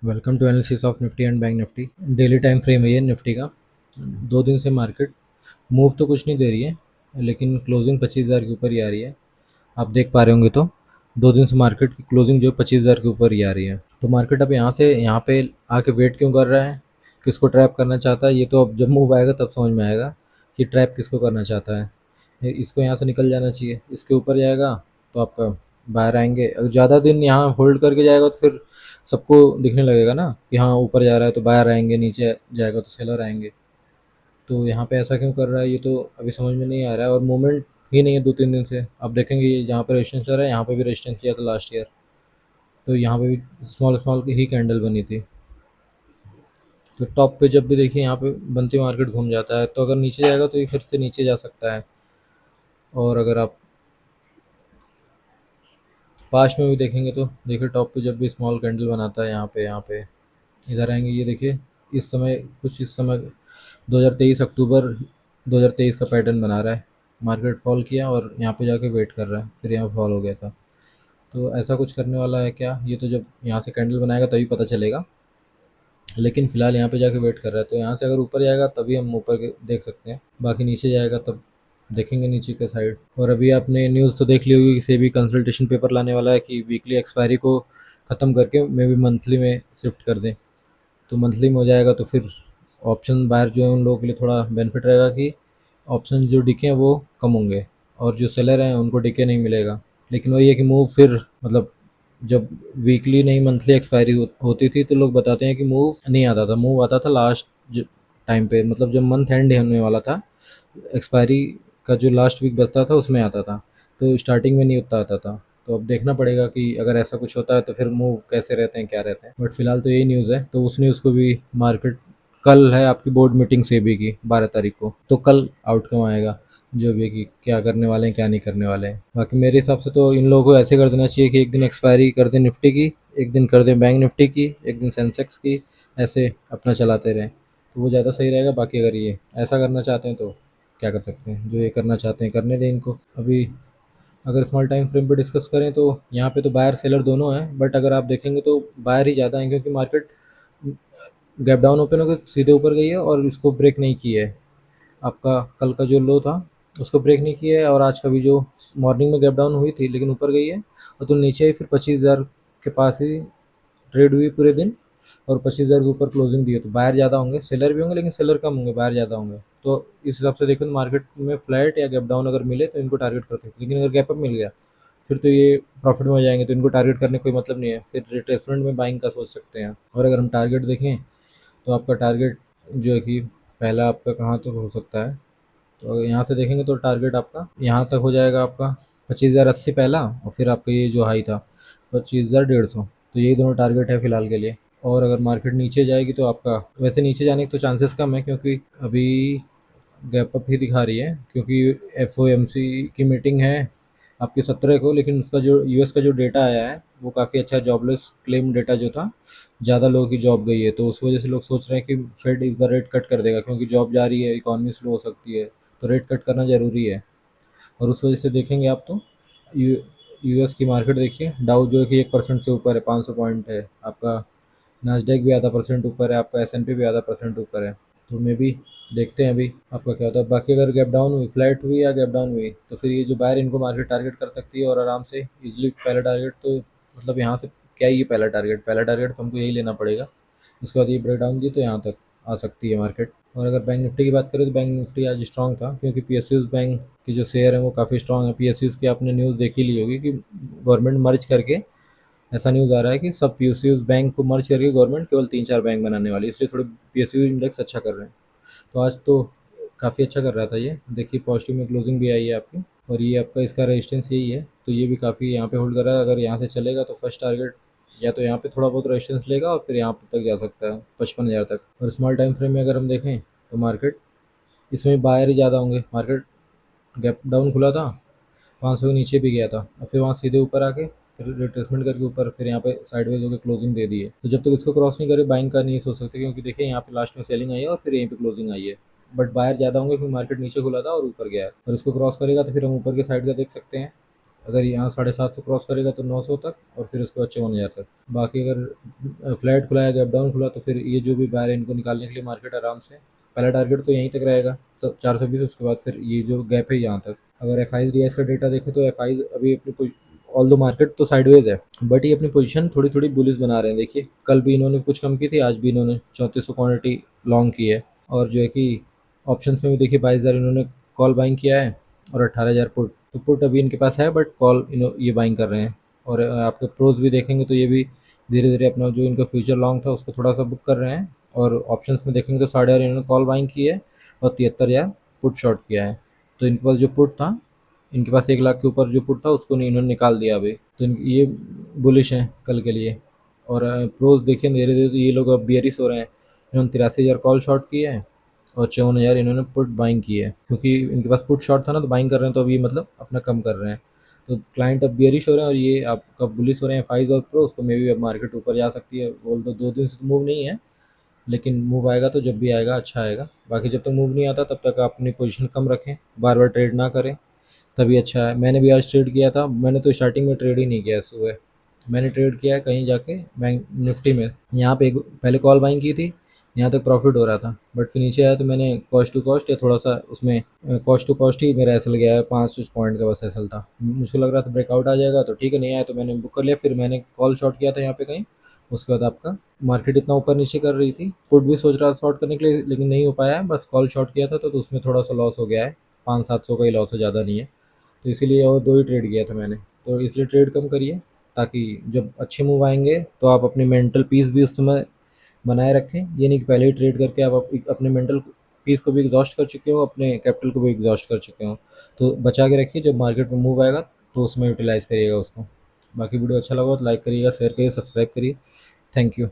Welcome to analysis of Nifty and bank Nifty. Daily time frame है ये Nifty का। 2 दिन से मार्केट मूव तो कुछ नहीं दे रही है, लेकिन क्लोजिंग 25,000 के ऊपर ही आ रही है। आप देख पा रहे होंगे तो 2 दिन से मार्केट की क्लोजिंग जो 25,000 के ऊपर ही आ रही है। तो मार्केट अब यहाँ पे आके वेट क्यों कर रहा है, किसको ट्रैप करना चाहता है, ये तो अब जब मूव आएगा तब समझ में आएगा कि ट्रैप किसको करना चाहता है। इसको यहाँ से निकल जाना चाहिए, इसके ऊपर जाएगा तो आपका बाहर आएंगे। अगर ज़्यादा दिन यहाँ होल्ड करके जाएगा तो फिर सबको दिखने लगेगा ना कि हाँ ऊपर जा रहा है तो बाहर आएंगे, नीचे जाएगा तो सेलर आएंगे। तो यहाँ पे ऐसा क्यों कर रहा है ये तो अभी समझ में नहीं आ रहा है, और मूवमेंट ही नहीं है 2-3 दिन से। आप देखेंगे ये जहाँ पे रेजिस्टेंस ले रहा है यहाँ पे भी रेजिस्टेंस किया था लास्ट ईयर, तो यहाँ पे भी स्मॉल स्मॉल की ही कैंडल बनी थी। तो टॉप पे जब भी देखिए यहाँ पे बनती मार्केट घूम जाता है, तो अगर नीचे जाएगा तो ये फिर से नीचे जा सकता है। और अगर आप पास्ट में भी देखेंगे तो देखिए टॉप पे जब भी स्मॉल कैंडल बनाता है यहाँ पे इधर आएंगे, ये देखिए इस समय 2023 अक्टूबर 2023 का पैटर्न बना रहा है। मार्केट फॉल किया और यहाँ पे जाके वेट कर रहा है, फिर यहाँ फॉल हो गया था। तो ऐसा कुछ करने वाला है क्या, ये तो जब यहाँ से कैंडल बनाएगा तभी पता चलेगा। लेकिन फिलहाल यहाँ पे जाके वेट कर रहा है, तो यहाँ से अगर ऊपर जाएगा तभी हम ऊपर के देख सकते हैं, बाकी नीचे जाएगा तब देखेंगे नीचे के साइड। और अभी आपने न्यूज़ तो देख ली होगी कि सेबी कंसल्टेशन पेपर लाने वाला है कि वीकली एक्सपायरी को ख़त्म करके मे भी मंथली में शिफ्ट कर दें। तो मंथली में हो जाएगा तो फिर ऑप्शन बायर जो है उन लोगों के लिए थोड़ा बेनिफिट रहेगा कि ऑप्शन जो डिके हैं वो कम होंगे, और जो सेलर हैं उनको डिके नहीं मिलेगा। लेकिन वही है कि मूव फिर मतलब जब वीकली नहीं मंथली एक्सपायरी होती थी तो लोग बताते हैं कि मूव नहीं आता था, मूव आता था लास्ट टाइम पे, मतलब जब मंथ एंड होने वाला था, एक्सपायरी का जो लास्ट वीक बचता था उसमें आता था, तो स्टार्टिंग में नहीं उतना आता था। तो अब देखना पड़ेगा कि अगर ऐसा कुछ होता है तो फिर मूव कैसे रहते हैं, क्या रहते हैं। बट फिलहाल तो यही न्यूज़ है, तो उस न्यूज़ को भी मार्केट, कल है आपकी बोर्ड मीटिंग सेबी की 12 तारीख को, तो कल आउटकम आएगा जो भी है कि क्या करने वाले हैं क्या नहीं करने वाले हैं। बाकी मेरे हिसाब से तो इन लोगों को ऐसे कर देना चाहिए कि एक दिन एक्सपायरी कर दें निफ्टी की, एक दिन कर दें बैंक निफ्टी की, एक दिन सेंसेक्स की, ऐसे अपना चलाते रहें तो वो ज़्यादा सही रहेगा। बाकी अगर ये ऐसा करना चाहते हैं तो क्या कर सकते हैं, जो ये करना चाहते हैं करने दें इनको। अभी अगर स्मॉल टाइम फ्रेम पे डिस्कस करें तो यहाँ पे तो बायर सेलर दोनों हैं, बट अगर आप देखेंगे तो बायर ही ज़्यादा हैं, क्योंकि मार्केट गैप डाउन ओपन होकर सीधे ऊपर गई है और इसको ब्रेक नहीं किया है। आपका कल का जो लो था उसको ब्रेक नहीं किया है, और आज का भी जो मॉर्निंग में गैप डाउन हुई थी लेकिन ऊपर गई है, और तो नीचे ही फिर 25,000 के पास ही ट्रेड हुई पूरे दिन, और 25,000 के ऊपर क्लोजिंग दी है। तो बायर ज़्यादा होंगे, सेलर भी होंगे लेकिन सेलर कम होंगे, बायर ज़्यादा होंगे। तो इस हिसाब से देखो तो मार्केट में फ्लैट या गैप डाउन अगर मिले तो इनको टारगेट कर सकते हैं, लेकिन अगर गैप अप मिल गया फिर तो ये प्रॉफिट में हो जाएंगे, तो इनको टारगेट करने का कोई मतलब नहीं है, फिर रिट्रेसमेंट में बाइंग का सोच सकते हैं। और अगर हम टारगेट देखें तो आपका टारगेट जो है कि पहला आपका कहाँ तक हो सकता है, तो अगर यहाँ से देखेंगे तो टारगेट आपका यहाँ तक हो जाएगा आपका 25,080 पहला, और फिर आपका ये जो हाई था 25,150, तो यही दोनों टारगेट है फिलहाल के लिए। और अगर मार्केट नीचे जाएगी तो आपका, वैसे नीचे जाने के तो चांसेस कम है क्योंकि अभी गैप अप ही दिखा रही है, क्योंकि एफओएमसी की मीटिंग है आपकी 17 को, लेकिन उसका जो यूएस का जो डेटा आया है वो काफ़ी अच्छा, जॉबलेस क्लेम डेटा जो था, ज़्यादा लोगों की जॉब गई है, तो उस वजह से लोग सोच रहे हैं कि फेड इस बार रेट कट कर देगा, क्योंकि जॉब जा रही है, इकॉनमी स्लो हो सकती है, तो रेट कट करना ज़रूरी है। और उस वजह से देखेंगे आप तो यू यूएस की मार्केट देखिए, डाउ जो है कि 1% से ऊपर है, 500 पॉइंट है आपका, नास्डैक भी आधा परसेंट ऊपर है आपका, एस&पी भी आधा परसेंट ऊपर है। तो मे भी देखते हैं अभी आपका क्या होता है। बाकी अगर गैप डाउन हुई, फ्लैट हुई या गैप डाउन हुई, तो फिर ये जो बायर इनको मार्केट टारगेट कर सकती है, और आराम से इजीली पहला टारगेट तो मतलब यहाँ से क्या ही है, पहला टारगेट तो हमको यही लेना पड़ेगा। उसके बाद ये ब्रेक डाउन दी तो यहाँ तक आ सकती है मार्केट। और अगर बैंक निफ्टी की बात करें तो बैंक निफ्टी आज स्ट्रॉन्ग था, क्योंकि पीएसयूज बैंक की जो शेयर है वो काफ़ी स्ट्रॉन्ग है। पीएसयूज की आपने न्यूज़ देखी ली होगी कि गवर्नमेंट मर्ज करके, ऐसा न्यूज़ आ रहा है कि सब पीएसयूज बैंक को मर्ज करके गवर्नमेंट केवल 3-4 बैंक बनाने वाली है, इसलिए थोड़े पीएसयू इंडेक्स अच्छा कर रहे हैं। तो आज तो काफ़ी अच्छा कर रहा था ये, देखिए पॉजिटिव में क्लोजिंग भी आई है आपकी, और ये आपका इसका रेजिस्टेंस यही है, तो ये भी काफ़ी यहाँ पे होल्ड कर रहा है। अगर यहाँ से चलेगा तो फर्स्ट टारगेट या तो यहाँ पे थोड़ा बहुत रेजिस्टेंस लेगा और फिर यहाँ तक जा सकता है 55,000 तक। और स्मॉल टाइम फ्रेम में अगर हम देखें तो मार्केट इसमें बायर ही ज़्यादा होंगे। मार्केट गैप डाउन खुला था, 500 के नीचे भी गया था, और फिर वहाँ सीधे ऊपर आके फिर रिट्रेसमेंट करके ऊपर फिर यहाँ पे साइडवेज होकर क्लोजिंग दे दी है। तो जब तक इसको क्रॉस नहीं करे बाइंग का नहीं सोच सकते, क्योंकि देखिए यहाँ पे लास्ट में सेलिंग आई है और फिर यहीं पे क्लोजिंग आई है। बट बायर ज़्यादा होंगे क्योंकि मार्केट नीचे खुला था और ऊपर गया है, और इसको क्रॉस करेगा तो फिर हम ऊपर के साइड का देख सकते हैं। अगर यहाँ 750 क्रॉस करेगा तो 900 तक, और फिर उसके बाद 54,000 तक। बाकी अगर फ्लैट खुला है, गैप डाउन खुला, तो फिर ये जो भी बायर है इनको निकालने के लिए मार्केट आराम से, पहला टारगेट तो यहीं तक रहेगा, तो 420, उसके बाद फिर ये जो गैप है यहाँ तक। अगर एफ आई का डेटा देखें तो एफ आई अभी अपनी, ऑल दो मार्केट तो साइडवेज है, बट ये अपनी पोजीशन थोड़ी थोड़ी बुलिश बना रहे हैं। देखिए कल भी इन्होंने कुछ कम की थी, आज भी इन्होंने 3400 क्वांटिटी लॉन्ग की है। और जो है कि ऑप्शंस में भी देखिए 22,000 इन्होंने कॉल बाइंग किया है, और 18,000 पुट। तो पुट अभी इनके पास है, बट कॉल ये बाइंग कर रहे हैं। और आपके प्रोज भी देखेंगे तो ये भी धीरे धीरे अपना जो इनका फ्यूचर लॉन्ग था उसको थोड़ा सा बुक कर रहे हैं। और ऑप्शंस में देखेंगे तो 8,500 इन्होंने कॉल बाइंग की है, और 73,000 पुट शॉर्ट किया है। तो इनके पास जो पुट था, इनके पास 1 लाख के ऊपर जो पुट था उसको इन्होंने निकाल दिया अभी। तो ये बुलिश हैं कल के लिए। और प्रोज देखिए धीरे धीरे तो ये लोग अब बियरिश हो रहे हैं। इन्होंने 83,000 कॉल शॉर्ट किए हैं, और 54,000 इन्होंने पुट बाइंग की है, क्योंकि इनके पास पुट शॉर्ट था ना, तो बाइंग कर रहे हैं, तो अभी मतलब अपना कम कर रहे हैं। तो क्लाइंट अब बियरिश हो रहे हैं, और ये आपका बुलिश हो रहे हैं फाइज और प्रोज। तो मे भी अब मार्केट ऊपर जा सकती है। बोल तो 2 दिन से तो मूव नहीं है, लेकिन मूव आएगा तो जब भी आएगा अच्छा आएगा। बाकी जब तक मूव नहीं आता तब तक आप अपनी पोजीशन कम रखें, बार बार ट्रेड ना करें, तभी अच्छा है। मैंने भी आज ट्रेड किया था, मैंने तो स्टार्टिंग में ट्रेड ही नहीं किया सुबह। मैंने ट्रेड किया है कहीं जाके बैंक निफ्टी में, यहाँ पे एक पहले कॉल बाइंग की थी, यहाँ तक प्रॉफिट हो रहा था, बट फिर नीचे आया तो मैंने कॉस्ट टू कॉस्ट या थोड़ा सा उसमें कॉस्ट टू कॉस्ट ही मेरा एसल गया है, 5 पॉइंट का बस एसल था। मुझको लग रहा था ब्रेकआउट आ जाएगा तो ठीक है, नहीं आया तो मैंने बुक कर लिया। फिर मैंने कॉल शॉर्ट किया था यहाँ पे कहीं। उसके बाद आपका मार्केट इतना ऊपर नीचे कर रही थी, पुट भी सोच रहा था शॉर्ट करने के लिए, लेकिन नहीं हो पाया, बस कॉल शॉर्ट किया था, तो उसमें थोड़ा सा लॉस हो गया है। 500-700 का ही लॉस है, ज़्यादा नहीं है। तो इसीलिए और 2 ही ट्रेड किया था मैंने। तो इसलिए ट्रेड कम करिए, ताकि जब अच्छे मूव आएँगे तो आप अपनी मेंटल पीस भी उस समय बनाए रखें। ये नहीं कि पहले ही ट्रेड करके आप अपने मेंटल पीस को भी एग्ज़ॉस्ट कर चुके हो, अपने कैपिटल को भी एग्ज़ॉस्ट कर चुके हो। तो बचा के रखिए, जब मार्केट में मूव आएगा तो उसमें यूटिलाइज़ करिएगा उसको। बाकी वीडियो अच्छा लगा तो लाइक करिएगा, शेयर करिए, सब्सक्राइब करिए। Thank you.